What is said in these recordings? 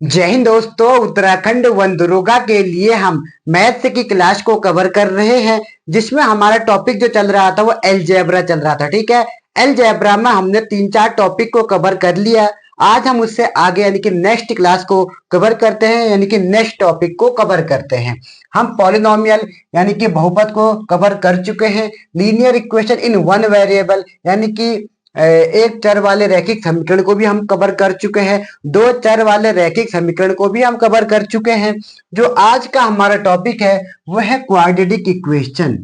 जय हिंद दोस्तों। उत्तराखंड वन दरोगा के लिए हम मैथ्स की क्लास को कवर कर रहे हैं, जिसमें हमारा टॉपिक जो चल रहा था वो अलजेब्रा चल रहा था। ठीक है, अलजेब्रा में हमने 3-4 टॉपिक को कवर कर लिया। आज हम उससे आगे यानी कि नेक्स्ट क्लास को कवर करते हैं, यानी कि नेक्स्ट टॉपिक को कवर करते हैं। हम पॉलिनोमियल यानी कि बहुपद को कवर कर चुके हैं। Linear equation in one variable यानी कि एक चर वाले रैखिक समीकरण को भी हम कवर कर चुके हैं। दो चर वाले रैखिक समीकरण को भी हम कवर कर चुके हैं। जो आज का हमारा टॉपिक है वो है क्वाड्रेटिक इक्वेशन,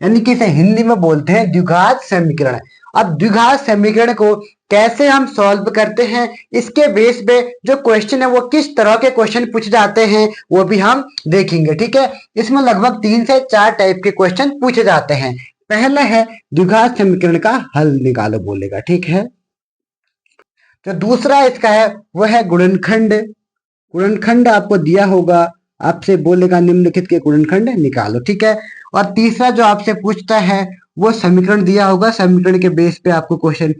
यानी कि इसे हिंदी में बोलते हैं द्विघात समीकरण। अब द्विघात समीकरण को कैसे हम सॉल्व करते हैं, इसके बेस पे जो क्वेश्चन है वो किस तरह के क्वेश्चन पूछ जाते हैं वो भी हम देखेंगे। ठीक है, इसमें लगभग 3 से 4 टाइप के क्वेश्चन पूछे जाते हैं। पहला है द्विघात समीकरण का हल निकालो बोलेगा। ठीक है, जो दूसरा इसका है वो है गुणनखंड। गुणनखंड आपको दिया होगा, आपसे बोलेगा निम्नलिखित के गुणनखंड निकालो। ठीक है, और तीसरा जो आपसे पूछता है वो समीकरण दिया होगा, समीकरण के बेस पे आपको क्वेश्चन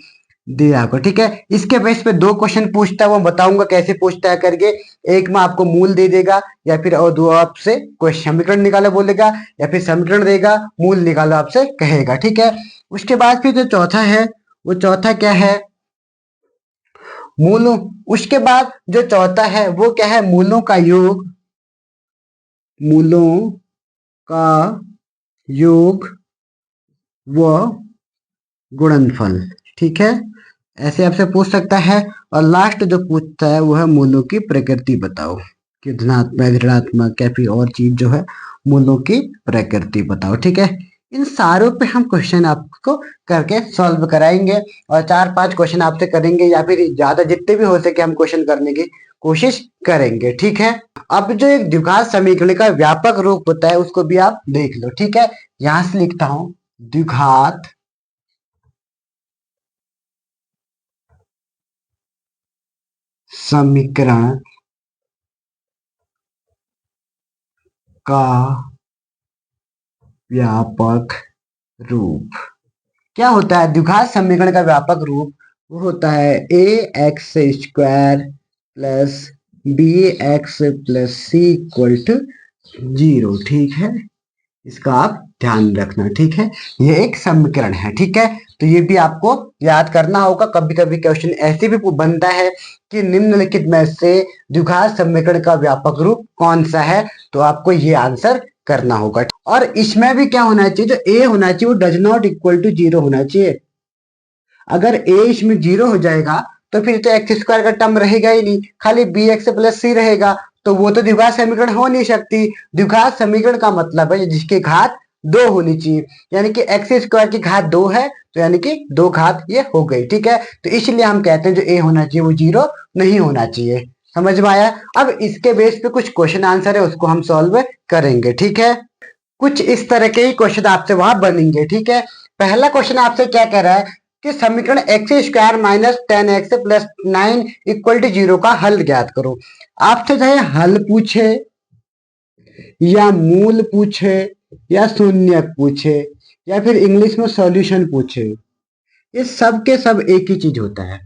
दिया होगा। ठीक है, इसके बेस पे 2 क्वेश्चन पूछता है, वो बताऊंगा कैसे पूछता है करके। एक में आपको मूल दे देगा या फिर और 2 आपसे कोई समीकरण निकालो बोलेगा, या फिर समीकरण देगा मूल निकालो आपसे कहेगा। ठीक है, उसके बाद फिर जो चौथा है वो चौथा क्या है, मूलों। उसके बाद जो चौथा है वो क्या है, मूलों का योग। मूलों का योग व गुणनफल। ठीक है, ऐसे आपसे पूछ सकता है। और लास्ट जो पूछता है वो है मूलों की प्रकृति बताओ, कि धनात्मक ऋणात्मक या फिर और चीज जो है मूलों की प्रकृति बताओ। ठीक है, इन सारों पे हम क्वेश्चन आपको करके सॉल्व कराएंगे, और 4-5 क्वेश्चन आपसे करेंगे, या फिर ज्यादा जितने भी हो सके हम क्वेश्चन करने की कोशिश करेंगे। ठीक है, अब जो एक द्विघात समीकरण का व्यापक रूप होता है उसको भी आप देख लो। ठीक है, यहां से लिखता हूं द्विघात समीकरण का व्यापक रूप। क्या होता है द्विघात समीकरण का व्यापक रूप? वो होता है A X square plus B X plus C equal to 0। ठीक है, इसका आप ध्यान रखना। ठीक है, ये एक समीकरण है। ठीक है, तो ये भी आपको याद करना होगा। कभी कभी क्वेश्चन ऐसे भी बनता है कि निम्नलिखित में से द्विघात समीकरण का व्यापक रूप कौन सा है, तो आपको ये आंसर करना होगा। और इसमें भी क्या होना चाहिए, जो ए होना चाहिए वो डज नॉट इक्वल टू 0 होना चाहिए। अगर ए इसमें 0 हो जाएगा तो फिर तो एक्स स्क्वायर का टर्म रहेगा ही नहीं, खाली बी एक्स प्लस सी रहेगा, तो वो तो द्विघात समीकरण हो नहीं सकती। द्विघात समीकरण का मतलब है जिसकी घात 2 होनी चाहिए, यानी कि एक्स स्क्वायर की घात 2 है, तो यानी कि 2 घात ये हो गई। ठीक है, तो इसलिए हम कहते हैं जो ए होना चाहिए वो 0 नहीं होना चाहिए। समझ में आया? अब इसके बेस पे कुछ क्वेश्चन आंसर है उसको हम सॉल्व करेंगे। ठीक है, कुछ इस तरह के ही क्वेश्चन आपसे वहां बनेंगे। ठीक है, पहला क्वेश्चन आपसे क्या कह रहा है कि समीकरण x square minus 10x plus 9 equal to 0 का हल ज्ञात करो। आपसे चाहे हल पूछे या मूल पूछे या शून्य पूछे या फिर इंग्लिश में सॉल्यूशन पूछे, ये सब के सब एक ही चीज होता है।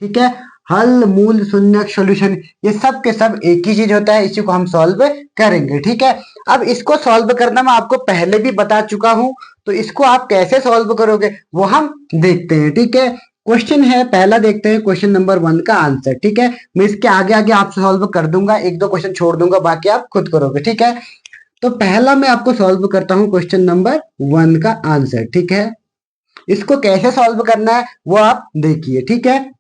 ठीक है, हल मूल शून्य सॉल्यूशन ये सब के सब एक ही चीज होता है, इसी को हम सॉल्व करेंगे। ठीक है, अब इसको सॉल्व करना मैं आपको पहले भी बता चुका हूं, तो इसको आप कैसे सॉल्व करोगे वो हम देखते हैं। ठीक है, क्वेश्चन है पहला, देखते हैं क्वेश्चन नंबर 1 का आंसर। ठीक है, मैं इसके आगे आगे आप सॉल्व कर दूंगा, 1-2 क्वेश्चन छोड़ दूंगा, बाकी आप खुद करोगे। ठीक है, तो पहला मैं आपको सॉल्व करता हूं क्वेश्चन नंबर 1 का आंसर। ठीक है, इसको कैसे सॉल्व करना है वो आप देखिए। ठीक है,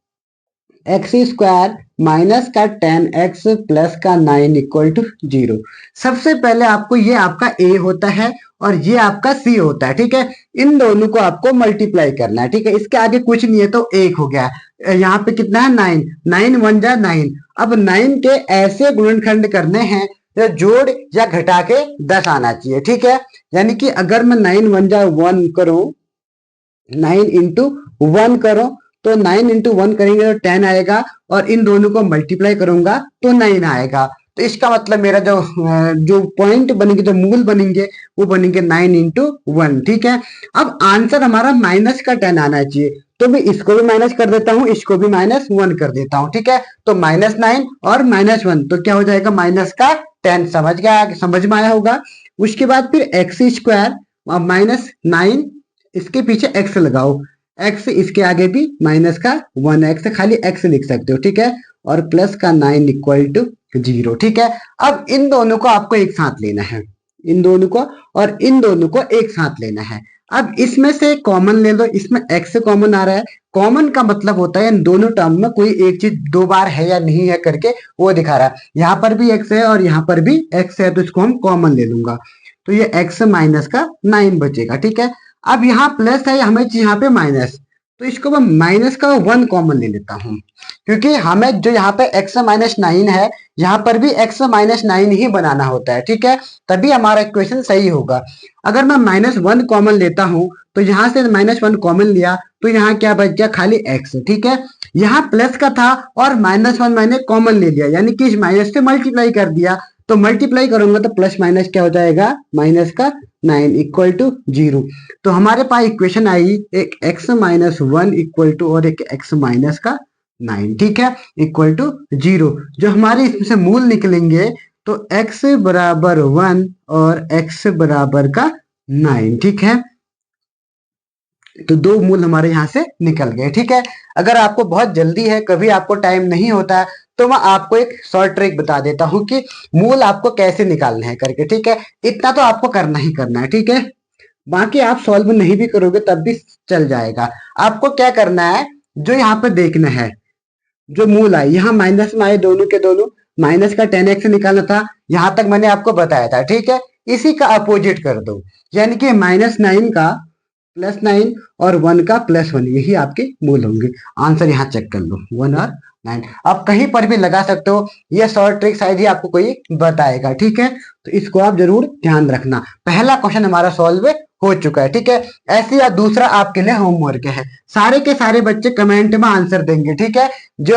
एक्स स्क्वायर माइनस का 10x प्लस का 9 इक्वल टू 0। सबसे पहले आपको ये आपका a होता है और ये आपका c होता है। ठीक है, इन दोनों को आपको मल्टीप्लाई करना है। ठीक है, इसके आगे कुछ नहीं है तो 1 हो गया। यहाँ पे कितना है 9, 9 1 जा 9। अब 9 के ऐसे गुणनखंड करने हैं जो जोड़ या घटा के 10 आना चाहिए। ठीक है, यानी कि अगर मैं 9 1 जा 1 करूं, 9 इंटू 1 करो तो 9 इंटू 1 करेंगे तो 10 आएगा, और इन दोनों को मल्टीप्लाई करूंगा तो 9 आएगा। तो इसका मतलब मेरा जो पॉइंट बनेंगे, जो मूल बनेंगे वो बनेंगे 9 इंटू 1। ठीक है, अब आंसर हमारा माइनस का 10 आना चाहिए, तो मैं इसको भी माइनस कर देता हूँ, इसको भी -1 कर देता हूँ, ठीक है। तो -9 और -1 तो क्या हो जाएगा, -10। समझ में आया होगा। उसके बाद फिर एक्स स्क्वायर -9, इसके पीछे एक्स लगाओ, एक्स इसके आगे भी -1x, खाली एक्स लिख सकते हो, ठीक है। और प्लस का 9 इक्वल टू 0, ठीक है। अब इन दोनों को आपको एक साथ लेना है, इन दोनों को और इन दोनों को एक साथ लेना है। अब इसमें से कॉमन ले लो, इसमें x कॉमन आ रहा है। कॉमन का मतलब होता है इन दोनों टर्म में कोई एक चीज दो बार है या नहीं है करके वो दिखा रहा है। यहाँ पर भी x है और यहाँ पर भी x है, तो इसको हम कॉमन ले लूंगा, तो ये x माइनस का 9 बचेगा, ठीक है। अब यहाँ प्लस है, हमें यहाँ पे माइनस, तो इसको मैं माइनस का 1 कॉमन ले लेता हूँ, क्योंकि हमें जो यहाँ पे x-9 है, यहाँ पर भी x-9 ही बनाना होता है, ठीक है, तभी हमारा इक्वेशन सही होगा। अगर मैं -1 कॉमन लेता हूँ, तो यहाँ से -1 कॉमन लिया, तो यहाँ क्या बच गया, खाली x, ठीक है। यहाँ प्लस का था और -1 मैंने कॉमन ले लिया, यानी कि इस माइनस से मल्टीप्लाई कर दिया, तो मल्टीप्लाई करूंगा तो प्लस माइनस क्या हो जाएगा, माइनस का 9 इक्वल टू 0। तो हमारे पास इक्वेशन आई एक x-1 इक्वल टू और एक x माइनस का 9, ठीक है, इक्वल टू 0। जो हमारे इसमें से मूल निकलेंगे तो x बराबर 1 और x बराबर का 9, ठीक है। तो दो मूल हमारे यहाँ से निकल गए, ठीक है। अगर आपको बहुत जल्दी है, कभी आपको टाइम नहीं होता है, तो मैं आपको एक शॉर्ट ट्रिक बता देता हूँ कि मूल आपको कैसे निकालना है करके, ठीक है। इतना तो आपको करना ही करना है, ठीक है। बाकी आप सॉल्व नहीं भी करोगे तब भी चल जाएगा। आपको क्या करना है, जो यहाँ पे देखना है, जो मूल आए यहाँ माइनस में आए दोनों के दोनों, माइनस का 10x निकालना था, यहां तक मैंने आपको बताया था, ठीक है। इसी का अपोजिट कर दो, यानी कि -9 का +9 और 1 का +1, यही आपके मूल होंगे। आंसर यहाँ चेक कर लो, 1 और 9। आप कहीं पर भी लगा सकते हो, ये शॉर्ट ट्रिक शायद ही आपको कोई बताएगा, ठीक है। तो इसको आप जरूर ध्यान रखना। पहला क्वेश्चन हमारा सॉल्व हो चुका है, ठीक है। ऐसे या दूसरा आपके लिए होमवर्क है, सारे के सारे बच्चे कमेंट में आंसर देंगे, ठीक है। जो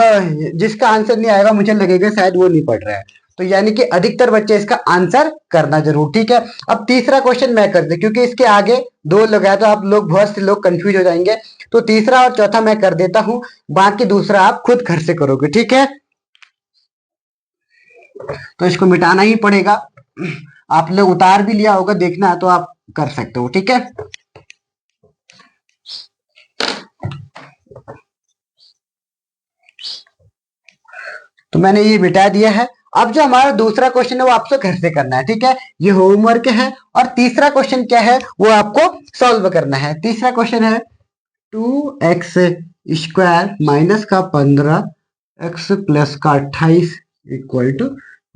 जिसका आंसर नहीं आएगा, मुझे लगेगा शायद वो नहीं पढ़ रहा है, तो यानी कि अधिकतर बच्चे इसका आंसर करना जरूर, ठीक है। अब तीसरा क्वेश्चन मैं कर दे, क्योंकि इसके आगे दो लोग हैं तो आप लोग बहुत से लोग कंफ्यूज हो जाएंगे, तो तीसरा और चौथा मैं कर देता हूं, बाकी दूसरा आप खुद घर से करोगे, ठीक है। तो इसको मिटाना ही पड़ेगा, आप लोग उतार भी लिया होगा, देखना है तो आप कर सकते हो, ठीक है। तो मैंने ये मिटा दिया है। अब जो हमारा दूसरा क्वेश्चन है वो आपसे घर से करना है, ठीक है, ये होमवर्क है। और तीसरा क्वेश्चन क्या है, वो आपको सॉल्व करना है। तीसरा क्वेश्चन है 2x² माइनस का 15 x प्लस का 28 इक्वल टू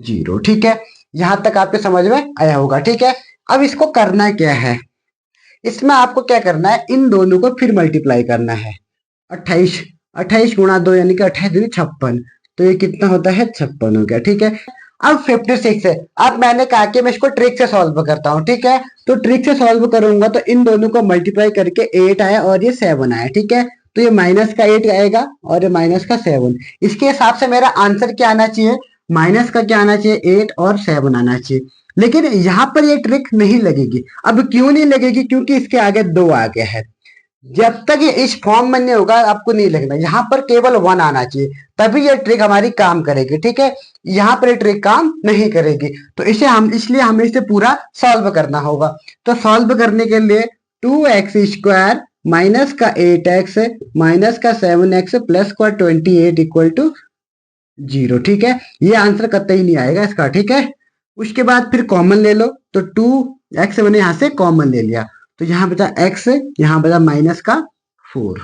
0, ठीक है। यहां तक आपके समझ में आया होगा, ठीक है। अब इसको करना क्या है, इसमें आपको क्या करना है, इन दोनों को फिर मल्टीप्लाई करना है। 28 28 गुणा 2 यानी कि 28 दूनी 56, तो ये कितना होता है, 56 हो गया, ठीक है। अब 56 है। अब मैंने कहा कि मैं इसको ट्रिक से सॉल्व करता हूँ, ठीक है। तो ट्रिक से सॉल्व करूंगा तो इन दोनों को मल्टीप्लाई करके 8 आया और ये 7 आया, ठीक है। तो ये माइनस का 8 आएगा और ये माइनस का 7। इसके हिसाब से मेरा आंसर क्या आना चाहिए, माइनस का क्या आना चाहिए, 8 और 7 आना चाहिए। लेकिन यहाँ पर ये ट्रिक नहीं लगेगी। अब क्यों नहीं लगेगी, क्योंकि इसके आगे 2 आ गया है। जब तक ये इस फॉर्म में नहीं होगा आपको नहीं लगना, यहाँ पर केवल 1 आना चाहिए, तभी ये ट्रिक हमारी काम करेगी, ठीक है। यहाँ पर ये ट्रिक काम नहीं करेगी, तो इसे हम इसलिए हमें इसे पूरा सॉल्व करना होगा। तो सॉल्व करने के लिए 2x² माइनस का 8x माइनस का 7x प्लस का 28 इक्वल टू 0, ठीक है। ये आंसर कतई नहीं आएगा इसका, ठीक है। उसके बाद फिर कॉमन ले लो, तो 2x मैंने यहाँ से कॉमन ले लिया, तो यहाँ बचा x, यहाँ बचा माइनस का 4,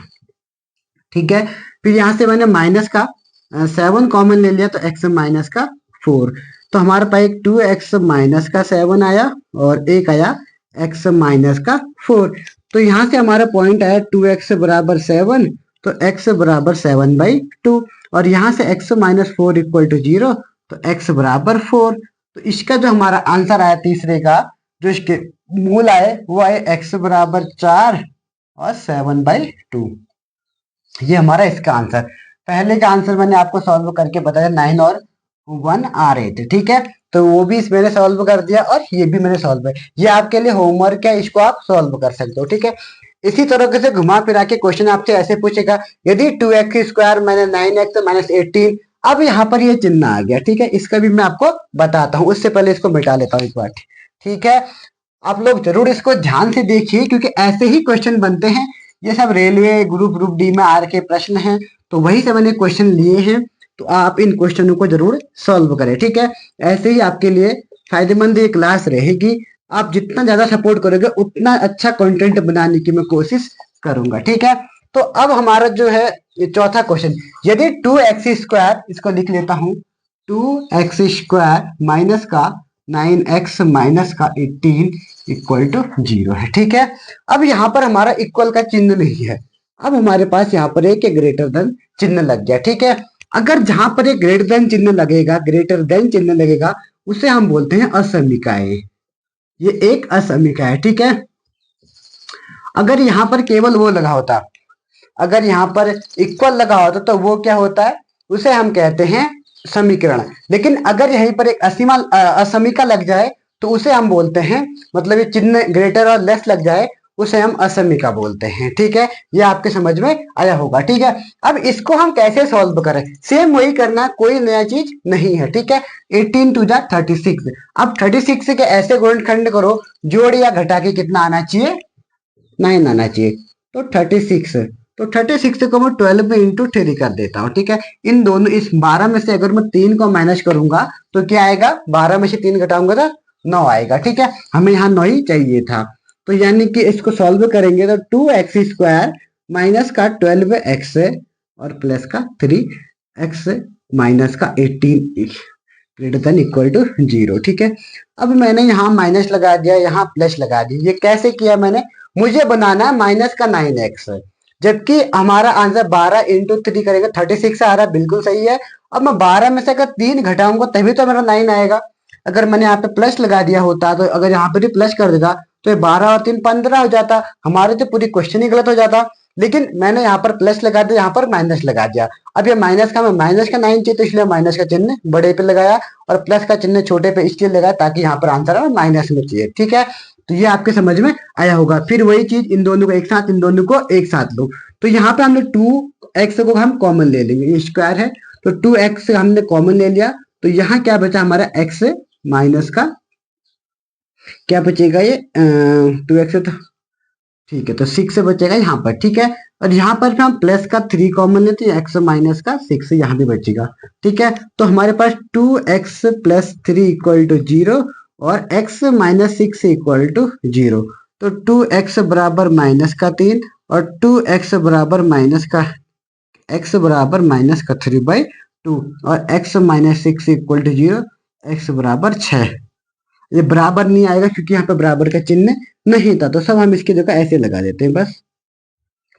ठीक है। फिर यहाँ से मैंने माइनस का 7 कॉमन ले लिया, तो x माइनस का 4। तो हमारे पास एक 2x माइनस का 7 आया और एक आया x माइनस का 4। तो यहाँ से हमारा पॉइंट आया 2x बराबर 7, तो x बराबर 7/2, और यहाँ से x माइनस 4 इक्वल टू 0, तो x बराबर 4। तो इसका जो हमारा आंसर आया तीसरे का, जो इसके मूल आए वो आए x बराबर 4 और 7/2। ये हमारा इसका आंसर। पहले का आंसर मैंने आपको सॉल्व करके बताया, 9 और 1 आ रहे थे, ठीक है। तो वो भी मैंने सॉल्व कर दिया और ये भी मैंने सॉल्व किया। ये आपके लिए होमवर्क है, इसको आप सॉल्व कर सकते हो, ठीक है। इसी तरीके से घुमा फिरा के क्वेश्चन आपसे ऐसे पूछेगा, यदि 2x² माइनस 9x माइनस 18। अब यहाँ पर ये चिन्ह आ गया, ठीक है, इसका भी मैं आपको बताता हूँ, उससे पहले इसको मिटा लेता हूँ एक बार, ठीक है। आप लोग जरूर इसको ध्यान से देखिए, क्योंकि ऐसे ही क्वेश्चन बनते हैं। ये सब रेलवे ग्रुप डी में आर के प्रश्न हैं, तो वही से मैंने क्वेश्चन लिए हैं। तो आप इन क्वेश्चनों को जरूर सॉल्व करें, ठीक है। ऐसे ही आपके लिए फायदेमंद ये क्लास रहेगी। आप जितना ज्यादा सपोर्ट करोगे उतना अच्छा कंटेंट बनाने की मैं कोशिश करूंगा, ठीक है। तो अब हमारा जो है ये चौथा क्वेश्चन, यदि 2x², इसको लिख लेता हूं, 2x² माइनस का 9x माइनस का 18 इक्वल टू 0 है, ठीक है। अब यहाँ पर हमारा इक्वल का चिन्ह नहीं है, अब हमारे पास यहाँ पर एक ग्रेटर देन चिन्ह लग गया, ठीक है। अगर जहां पर एक ग्रेटर देन चिन्ह लगेगा, ग्रेटर देन चिन्ह लगेगा, उसे हम बोलते हैं असमीकाएं। ये एक असमीका है, ठीक है। अगर यहाँ पर केवल वो लगा होता, अगर यहाँ पर इक्वल लगा होता तो वो क्या होता है, उसे हम कहते हैं समीकरण। लेकिन अगर यहीं पर एक असमीका लग जाए तो उसे हम बोलते हैं, मतलब ये चिन्ह ग्रेटर और लेस लग जाए, उसे हम असमीका बोलते हैं, ठीक है। ये आपके समझ में आया होगा, ठीक है। अब इसको हम कैसे सॉल्व करें, सेम वही करना, कोई नया चीज नहीं है, ठीक है। 18 टू जा 36। अब 36 के ऐसे गुणनखंड करो, जोड़ या घटा के कितना आना चाहिए, 9 आना चाहिए। तो 36, तो 36 को मैं 12 में इंटू 3 कर देता हूँ, ठीक है। इन दोनों, इस 12 में से अगर मैं 3 को माइनस करूंगा तो क्या आएगा, 12 में से 3 घटाऊंगा तो 9 आएगा, ठीक है। हमें यहाँ 9 ही चाहिए था। तो यानी कि इसको सॉल्व करेंगे तो 2x² माइनस का 12x और प्लस का 3x माइनस का 18 ग्रेटर देन इक्वल टू 0, ठीक है। अब मैंने यहाँ माइनस लगा दिया, यहाँ प्लस लगा दिया। ये कैसे किया मैंने, मुझे बनाना है माइनस का 9x, जबकि हमारा आंसर 12 इंटू 3 करेगा 36 आ रहा है, बिल्कुल सही है। अब मैं 12 में से अगर 3 घटाऊंगा तभी तो मेरा 9 आएगा। अगर मैंने यहाँ पे प्लस लगा दिया होता, तो अगर यहाँ पे भी प्लस कर देता तो ये 12 और 3 15 हो जाता, हमारे तो पूरी क्वेश्चन ही गलत हो जाता। लेकिन मैंने यहाँ पर प्लस लगा दिया, यहाँ पर माइनस लगा दिया। अब ये माइनस का, मैं माइनस का 9 चाहिए तो इसलिए माइनस का चिन्ह बड़े पे लगाया, और प्लस का चिन्ह छोटे पे इसलिए लगाया ताकि यहाँ पर आंसर हमें माइनस में चाहिए, ठीक है। तो ये आपके समझ में आया होगा। फिर वही चीज, इन दोनों को एक साथ, इन दोनों को एक साथ लो। तो यहाँ पे हमने 2x को हम कॉमन ले लेंगे, ये स्क्वायर है, तो 2x हमने कॉमन ले लिया। तो यहाँ क्या बचा हमारा, x माइनस का क्या बचेगा, ये 2x, तो ठीक है, तो 6 से बचेगा यहाँ पर, ठीक है। और यहाँ पर भी हम प्लस का 3 कॉमन लेते हैं, x माइनस का 6 यहाँ भी बचेगा, ठीक है। तो हमारे पास 2x प्लस 3 इक्वल टू 0 और x माइनस 6 इक्वल टू 0। तो 2x बराबर माइनस का 3 और 2x बराबर माइनस का, x बराबर माइनस का 3/2 और x minus 6 equal to 0, x बराबर 6। ये बराबर नहीं आएगा क्योंकि यहाँ पे बराबर का चिन्ह नहीं था, तो सब हम इसकी जगह ऐसे लगा देते हैं बस,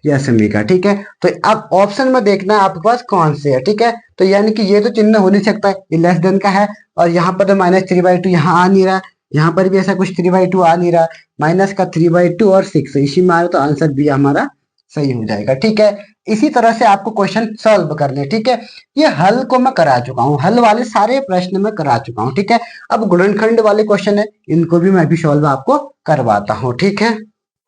यह समीका, ठीक है। तो अब ऑप्शन में देखना है आपके पास कौन से है, ठीक है। तो यानी कि ये तो चिन्ह हो नहीं सकता, ये लेस देन का है, और यहाँ पर तो -3/2 यहाँ आ नहीं रहा, यहाँ पर भी ऐसा कुछ 3/2 आ नहीं रहा, माइनस का 3/2 और 6 इसी में आ रहा, तो आंसर बी हमारा सही हो जाएगा, ठीक है। इसी तरह से आपको क्वेश्चन सॉल्व करने, ठीक है। ये हल को मैं करा चुका हूँ, हल वाले सारे प्रश्न में करा चुका हूँ, ठीक है। अब गुणनखंड वाले क्वेश्चन है, इनको भी मैं भी सॉल्व आपको करवाता हूँ, ठीक है।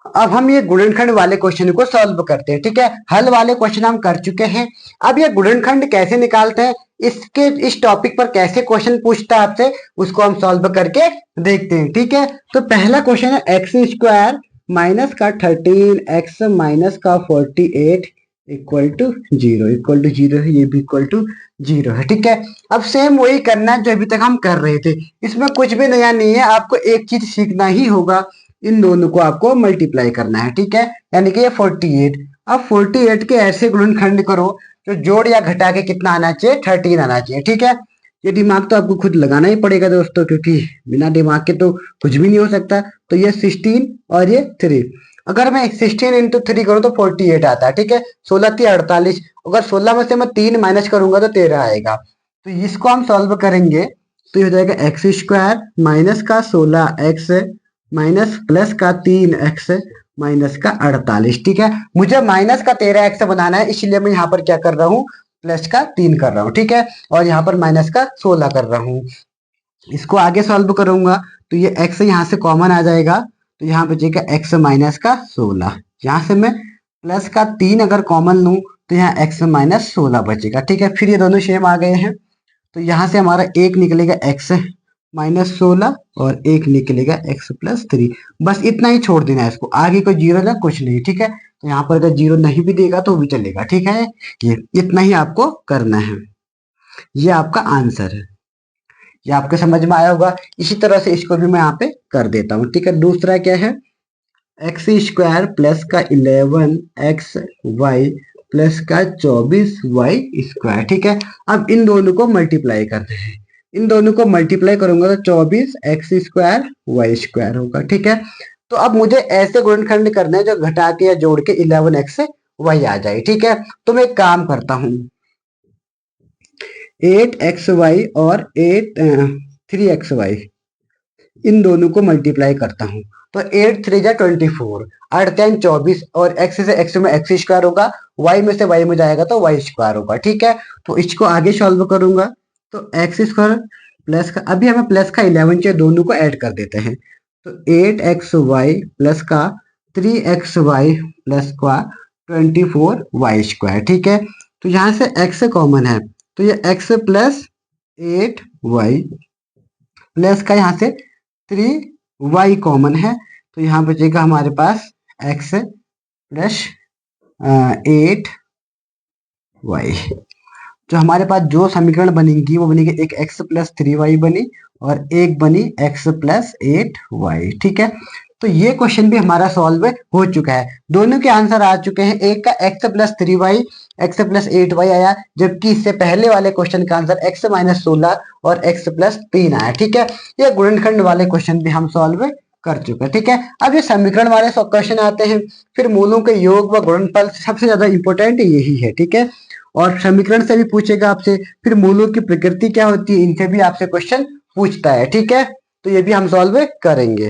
अब हम ये गुणनखंड वाले क्वेश्चन को सॉल्व करते हैं, ठीक है। हल वाले क्वेश्चन हम कर चुके हैं। अब ये गुणनखंड कैसे निकालते हैं, इसके इस टॉपिक पर कैसे क्वेश्चन पूछता है आपसे, उसको हम सॉल्व करके देखते हैं, ठीक है। तो पहला क्वेश्चन है x² माइनस का 13x माइनस का 48 इक्वल टू 0, इक्वल टू 0 है, ये भी इक्वल टू 0 है, ठीक है। अब सेम वही करना है जो अभी तक हम कर रहे थे, इसमें कुछ भी नया नहीं है, आपको एक चीज सीखना ही होगा, इन दोनों को आपको मल्टीप्लाई करना है, ठीक है। यानी कि ये 48, अब 48 के ऐसे गुणनखंड करो जो जोड़ या घटा के कितना आना चाहिए, 13 आना चाहिए, ठीक है। ये दिमाग तो आपको खुद लगाना ही पड़ेगा दोस्तों, क्योंकि बिना दिमाग के तो कुछ भी नहीं हो सकता। तो ये 16 और ये 3, अगर मैं 16 इंटू 3 करूँ तो 48 आता है, ठीक है। 16 3 48, अगर 16 में से मैं 3 माइनस करूंगा तो 13 आएगा। तो इसको हम सॉल्व करेंगे तो ये हो जाएगा x² माइनस का 16x माइनस प्लस का 3x माइनस का 48, ठीक है। मुझे माइनस का 13x बनाना है, इसलिए मैं यहाँ पर क्या कर रहा हूँ, प्लस का 3 कर रहा हूँ, ठीक है। और यहाँ पर माइनस का 16 कर रहा हूँ। इसको आगे सॉल्व करूंगा तो ये x यहाँ से कॉमन आ जाएगा, तो यहाँ बचेगा x माइनस का 16, यहाँ से मैं प्लस का 3 अगर कॉमन लूं तो यहाँ x माइनस 16 बचेगा। ठीक है, फिर ये दोनों सेम आ गए हैं तो यहाँ से हमारा एक निकलेगा x माइनस 16 और एक निकलेगा x प्लस 3। बस इतना ही छोड़ देना है इसको, आगे कोई जीरो ना कुछ नहीं। ठीक है, तो यहाँ पर अगर जीरो नहीं भी देगा तो भी चलेगा। ठीक है, ये इतना ही आपको करना है, ये आपका आंसर है। ये आपके समझ में आया होगा। इसी तरह से इसको भी मैं यहाँ पे कर देता हूँ। ठीक है, दूसरा क्या है, एक्स स्क्वायर प्लस का 11 एक्स वाई प्लस का 24 वाई स्क्वायर। ठीक है, अब इन दोनों को मल्टीप्लाई करना है। इन दोनों को मल्टीप्लाई करूंगा तो 24 एक्स स्क्वायर वाई स्क्वायर होगा। ठीक है, तो अब मुझे ऐसे गुणनखंड करने हैं जो घटा के या जोड़ के 11 एक्स वाई आ जाए। ठीक है, तो मैं एक काम करता हूँ, 8xy और 3xy इन दोनों को मल्टीप्लाई करता हूँ तो 8 3 जा 24, 8 3 24 और x से x में x स्क्वायर होगा, y में से y में जाएगा तो y स्क्वायर होगा। ठीक है, तो इसको आगे सॉल्व करूंगा तो x स्क्वायर प्लस का, अभी हमें प्लस का 11 चाहिए, दोनों को ऐड कर देते हैं तो 8xy प्लस का 3xy प्लस का 24y स्क्वायर। ठीक है, तो यहाँ से x कॉमन है तो ये x प्लस 8y प्लस का यहाँ से 3y कॉमन है तो यहाँ बचेगा हमारे पास x प्लस 8y। जो हमारे पास जो समीकरण बनेगी वो बनेगी, एक x प्लस 3y बनी और एक बनी x प्लस 8y। ठीक है, तो ये क्वेश्चन भी हमारा सॉल्व हो चुका है, दोनों के आंसर आ चुके हैं। एक का x plus 3y x plus 8y आया, जबकि इससे पहले वाले क्वेश्चन का आंसर x माइनस 16 और x प्लस 3 आया। ठीक है, ये गुणनखंड वाले क्वेश्चन भी हम सॉल्व कर चुके हैं। ठीक है, अब ये समीकरण वाले क्वेश्चन आते हैं, फिर मूलों के योग व गुणनफल सबसे ज्यादा इंपॉर्टेंट यही है। ठीक है, और समीकरण से भी पूछेगा आपसे, फिर मूलों की प्रकृति क्या होती है, इनसे भी आपसे क्वेश्चन पूछता है। ठीक है, तो ये भी हम सॉल्व करेंगे।